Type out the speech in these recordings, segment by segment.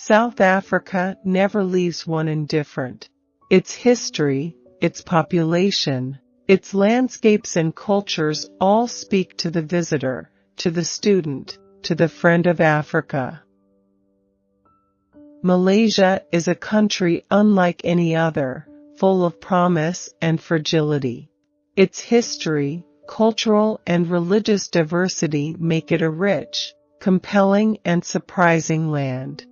South Africa never leaves one indifferent. Its history, its population, its landscapes and cultures all speak to the visitor, to the student, to the friend of Africa. Malaysia is a country unlike any other, full of promise and fragility. Its history, cultural and religious diversity make it a rich, compelling and surprising land.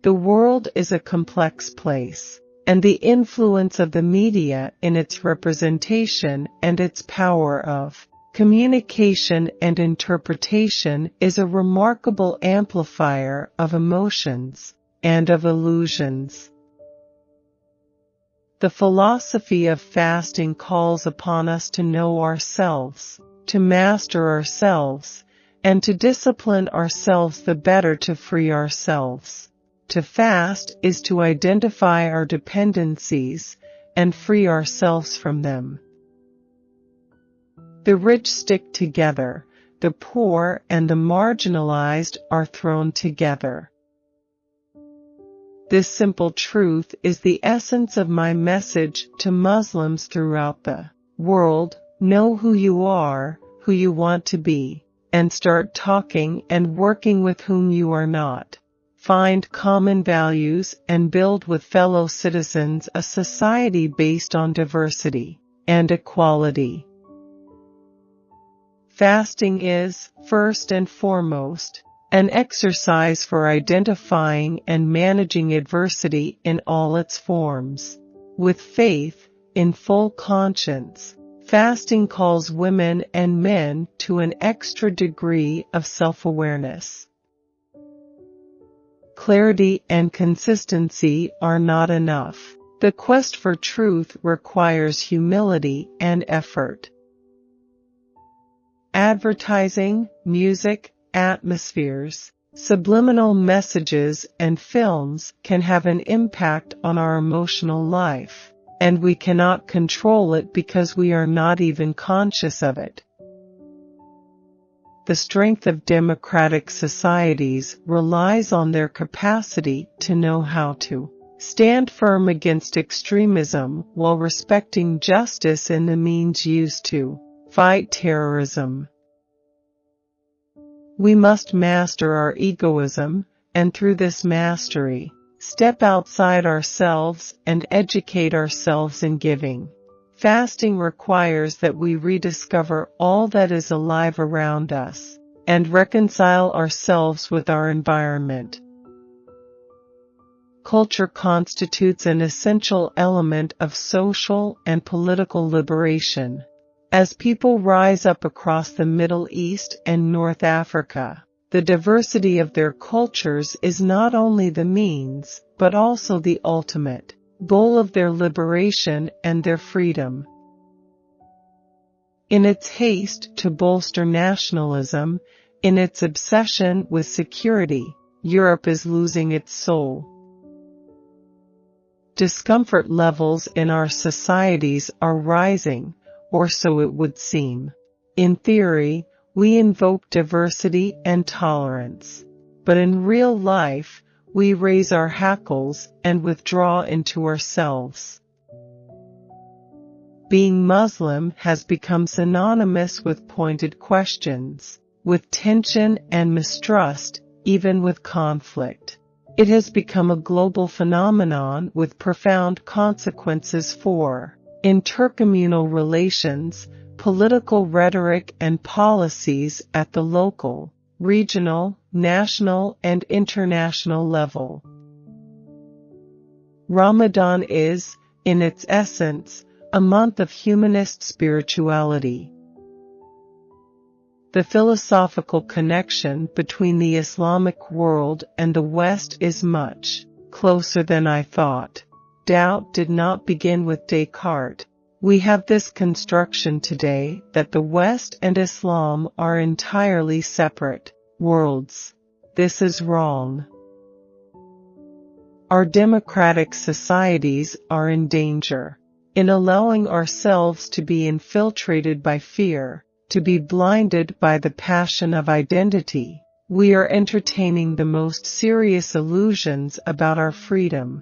The world is a complex place, and the influence of the media in its representation and its power of communication and interpretation is a remarkable amplifier of emotions and of illusions. The philosophy of fasting calls upon us to know ourselves, to master ourselves, and to discipline ourselves the better to free ourselves. To fast is to identify our dependencies and free ourselves from them. The rich stick together, the poor and the marginalized are thrown together. This simple truth is the essence of my message to Muslims throughout the world. Know who you are, who you want to be, and start talking and working with whom you are not. Find common values and build with fellow citizens a society based on diversity and equality. Fasting is, first and foremost, an exercise for identifying and managing adversity in all its forms. With faith, in full conscience, fasting calls women and men to an extra degree of self-awareness. Clarity and consistency are not enough. The quest for truth requires humility and effort. Advertising, music, atmospheres, subliminal messages, and films can have an impact on our emotional life, and we cannot control it because we are not even conscious of it. The strength of democratic societies relies on their capacity to know how to stand firm against extremism while respecting justice and the means used to fight terrorism. We must master our egoism, and through this mastery, step outside ourselves and educate ourselves in giving. Fasting requires that we rediscover all that is alive around us, and reconcile ourselves with our environment. Culture constitutes an essential element of social and political liberation. As people rise up across the Middle East and North Africa, the diversity of their cultures is not only the means, but also the ultimate goal of their liberation and their freedom. In its haste to bolster nationalism, in its obsession with security, Europe is losing its soul. Discomfort levels in our societies are rising, or so it would seem. In theory, we invoke diversity and tolerance, but in real life, we raise our hackles and withdraw into ourselves. Being Muslim has become synonymous with pointed questions, with tension and mistrust, even with conflict. It has become a global phenomenon with profound consequences for intercommunal relations, political rhetoric and policies at the local, regional, national, and international level. Ramadan is, in its essence, a month of humanist spirituality. The philosophical connection between the Islamic world and the West is much closer than I thought. Doubt did not begin with Descartes. We have this construction today that the West and Islam are entirely separate worlds. This is wrong. Our democratic societies are in danger. In allowing ourselves to be infiltrated by fear, to be blinded by the passion of identity, we are entertaining the most serious illusions about our freedom.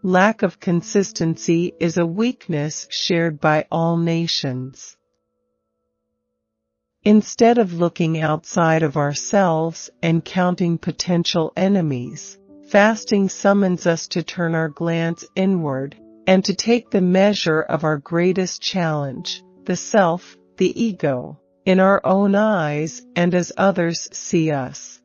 Lack of consistency is a weakness shared by all nations. Instead of looking outside of ourselves and counting potential enemies, fasting summons us to turn our glance inward and to take the measure of our greatest challenge, the self, the ego, in our own eyes and as others see us.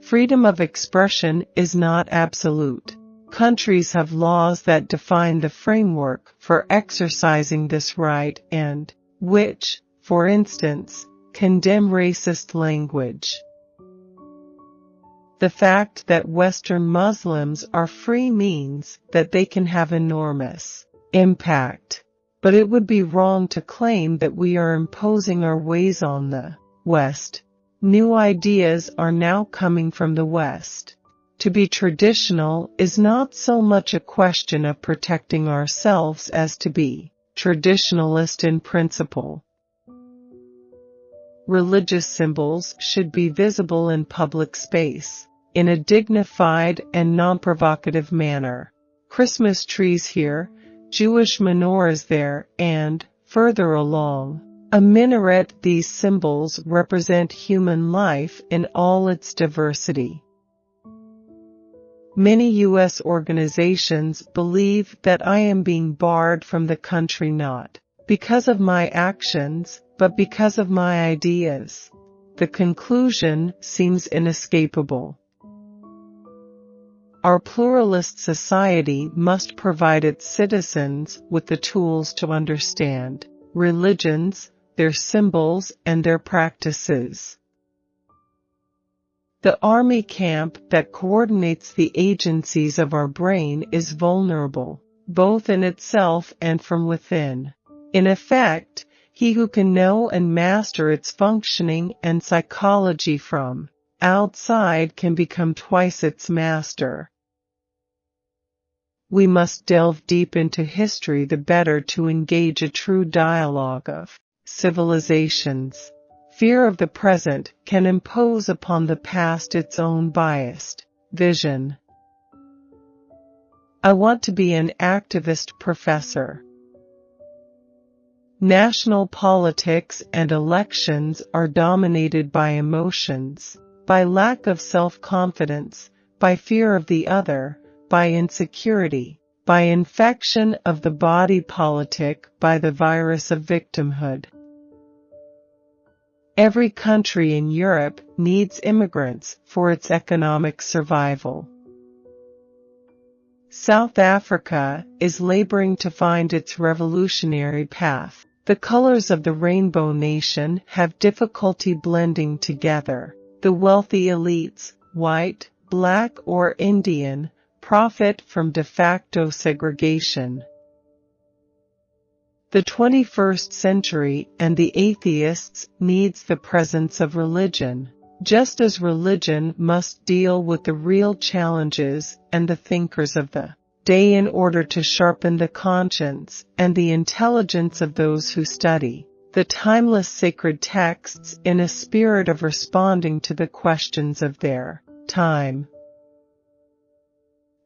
Freedom of expression is not absolute. Countries have laws that define the framework for exercising this right and which, for instance, condemn racist language. The fact that Western Muslims are free means that they can have enormous impact, but it would be wrong to claim that we are imposing our ways on the West. New ideas are now coming from the West. To be traditional is not so much a question of protecting ourselves as to be traditionalist in principle. Religious symbols should be visible in public space, in a dignified and non-provocative manner. Christmas trees here, Jewish menorahs there, and, further along, a minaret. These symbols represent human life in all its diversity. Many U.S. organizations believe that I am being barred from the country not because of my actions, but because of my ideas. The conclusion seems inescapable. Our pluralist society must provide its citizens with the tools to understand religions, their symbols, and their practices. The army camp that coordinates the agencies of our brain is vulnerable, both in itself and from within. In effect, he who can know and master its functioning and psychology from outside can become twice its master. We must delve deep into history the better to engage a true dialogue of civilizations. Fear of the present can impose upon the past its own biased vision. I want to be an activist professor. National politics and elections are dominated by emotions, by lack of self-confidence, by fear of the other, by insecurity, by infection of the body politic, by the virus of victimhood. Every country in Europe needs immigrants for its economic survival. South Africa is laboring to find its revolutionary path. The colors of the rainbow nation have difficulty blending together. The wealthy elites, white, black, or Indian, profit from de facto segregation. The 21st century and the atheists needs the presence of religion, just as religion must deal with the real challenges and the thinkers of the day in order to sharpen the conscience and the intelligence of those who study the timeless sacred texts in a spirit of responding to the questions of their time.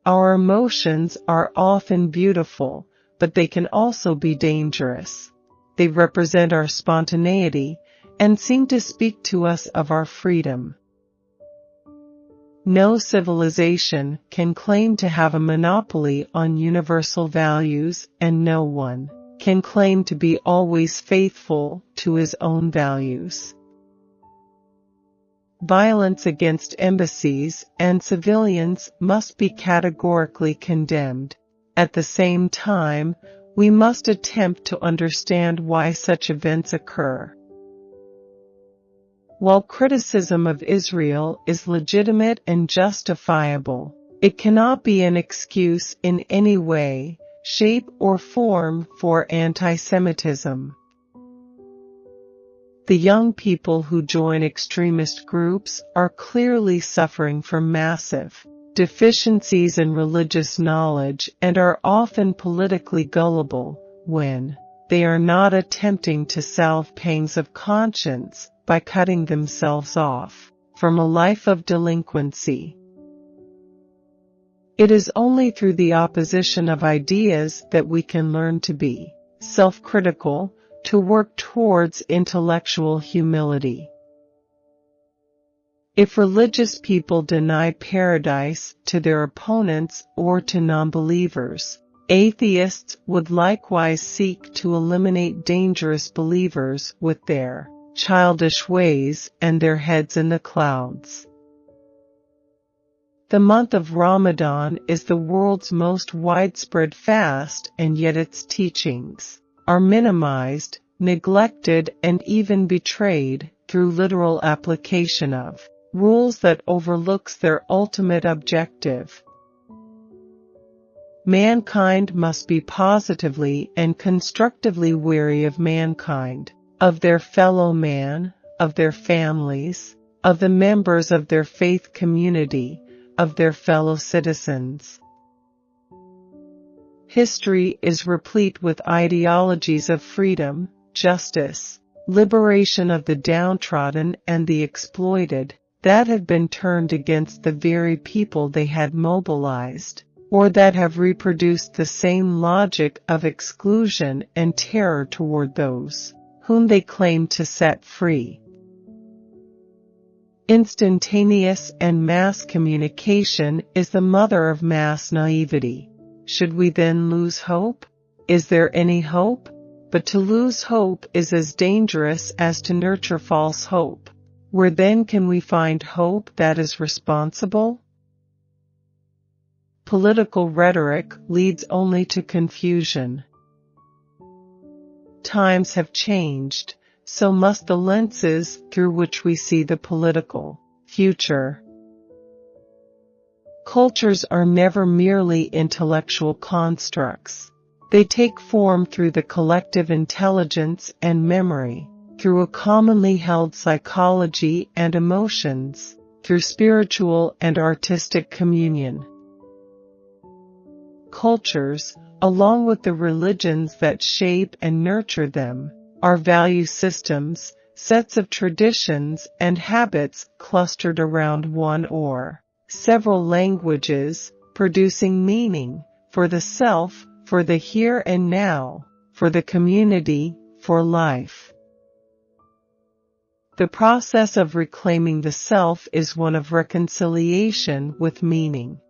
Our emotions are often beautiful, but they can also be dangerous. They represent our spontaneity and seem to speak to us of our freedom. No civilization can claim to have a monopoly on universal values, and no one can claim to be always faithful to his own values. Violence against embassies and civilians must be categorically condemned. At the same time, we must attempt to understand why such events occur. While criticism of Israel is legitimate and justifiable, it cannot be an excuse in any way, shape, or form for anti-Semitism. The young people who join extremist groups are clearly suffering from massive deficiencies in religious knowledge and are often politically gullible when they are not attempting to salve pangs of conscience, by cutting themselves off from a life of delinquency. It is only through the opposition of ideas that we can learn to be self-critical, to work towards intellectual humility. If religious people deny paradise to their opponents or to non-believers, atheists would likewise seek to eliminate dangerous believers with their childish ways and their heads in the clouds. The month of Ramadan is the world's most widespread fast, and yet its teachings are minimized, neglected, and even betrayed through literal application of rules that overlooks their ultimate objective. Mankind must be positively and constructively wary of mankind, of their fellow man, of their families, of the members of their faith community, of their fellow citizens. History is replete with ideologies of freedom, justice, liberation of the downtrodden and the exploited, that have been turned against the very people they had mobilized, or that have reproduced the same logic of exclusion and terror toward those whom they claim to set free. Instantaneous and mass communication is the mother of mass naivety. Should we then lose hope? Is there any hope? But to lose hope is as dangerous as to nurture false hope. Where then can we find hope that is responsible? Political rhetoric leads only to confusion. Times have changed, so must the lenses through which we see the political future. Cultures are never merely intellectual constructs. They take form through the collective intelligence and memory, through a commonly held psychology and emotions, through spiritual and artistic communion. Cultures, along with the religions that shape and nurture them, are value systems, sets of traditions and habits clustered around one or several languages, producing meaning for the self, for the here and now, for the community, for life. The process of reclaiming the self is one of reconciliation with meaning.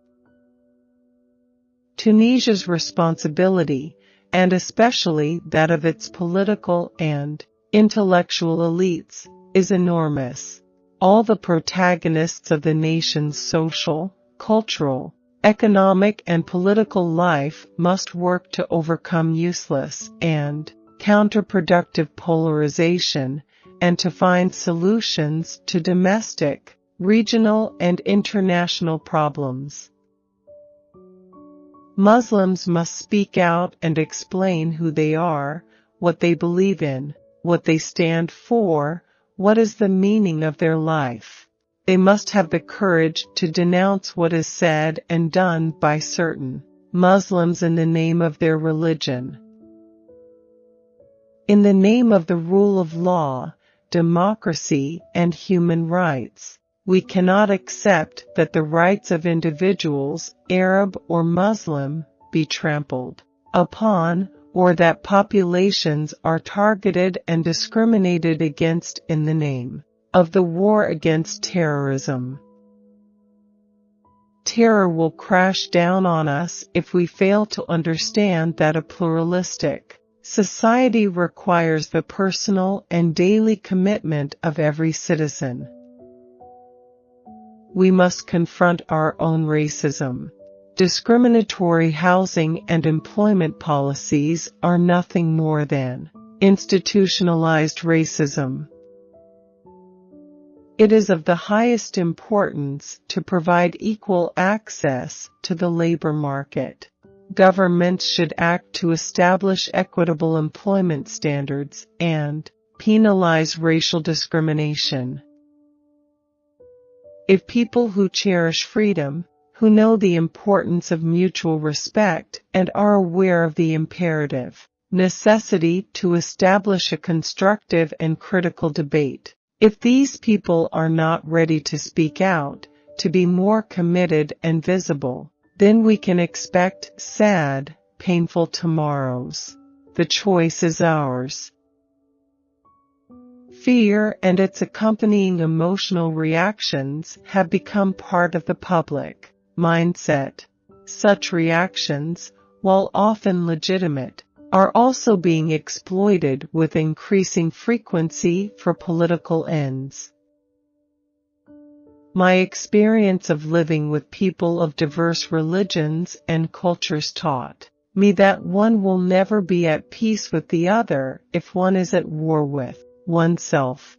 Tunisia's responsibility, and especially that of its political and intellectual elites, is enormous. All the protagonists of the nation's social, cultural, economic and political life must work to overcome useless and counterproductive polarization and to find solutions to domestic, regional and international problems. Muslims must speak out and explain who they are, what they believe in, what they stand for, what is the meaning of their life. They must have the courage to denounce what is said and done by certain Muslims in the name of their religion. In the name of the rule of law, democracy, and human rights, we cannot accept that the rights of individuals, Arab or Muslim, be trampled upon, or that populations are targeted and discriminated against in the name of the war against terrorism. Terror will crash down on us if we fail to understand that a pluralistic society requires the personal and daily commitment of every citizen. We must confront our own racism. Discriminatory housing and employment policies are nothing more than institutionalized racism. It is of the highest importance to provide equal access to the labor market. Governments should act to establish equitable employment standards and penalize racial discrimination. If people who cherish freedom, who know the importance of mutual respect and are aware of the imperative necessity to establish a constructive and critical debate, If these people are not ready to speak out, to be more committed and visible, then we can expect sad, painful tomorrows. The choice is ours. Fear and its accompanying emotional reactions have become part of the public mindset. Such reactions, while often legitimate, are also being exploited with increasing frequency for political ends. My experience of living with people of diverse religions and cultures taught me that one will never be at peace with the other if one is at war with oneself.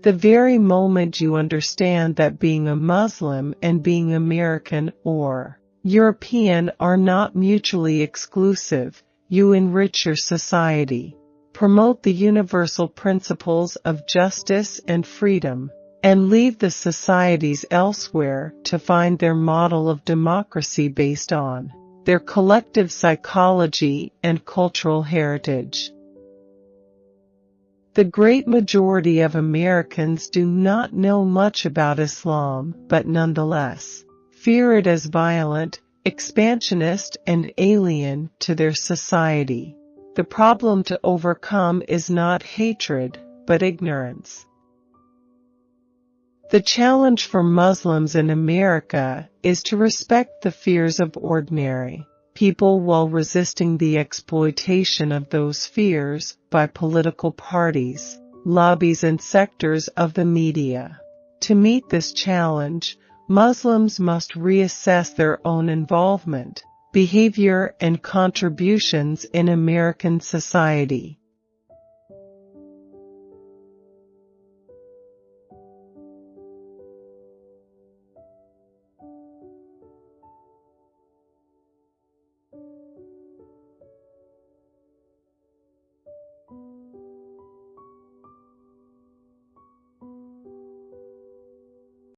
The very moment you understand that being a Muslim and being American or European are not mutually exclusive, you enrich your society, promote the universal principles of justice and freedom, and leave the societies elsewhere to find their model of democracy based on their collective psychology and cultural heritage. The great majority of Americans do not know much about Islam, but nonetheless fear it as violent, expansionist, and alien to their society. The problem to overcome is not hatred, but ignorance. The challenge for Muslims in America is to respect the fears of ordinary people while resisting the exploitation of those fears by political parties, lobbies, and sectors of the media. To meet this challenge, Muslims must reassess their own involvement, behavior, and contributions in American society.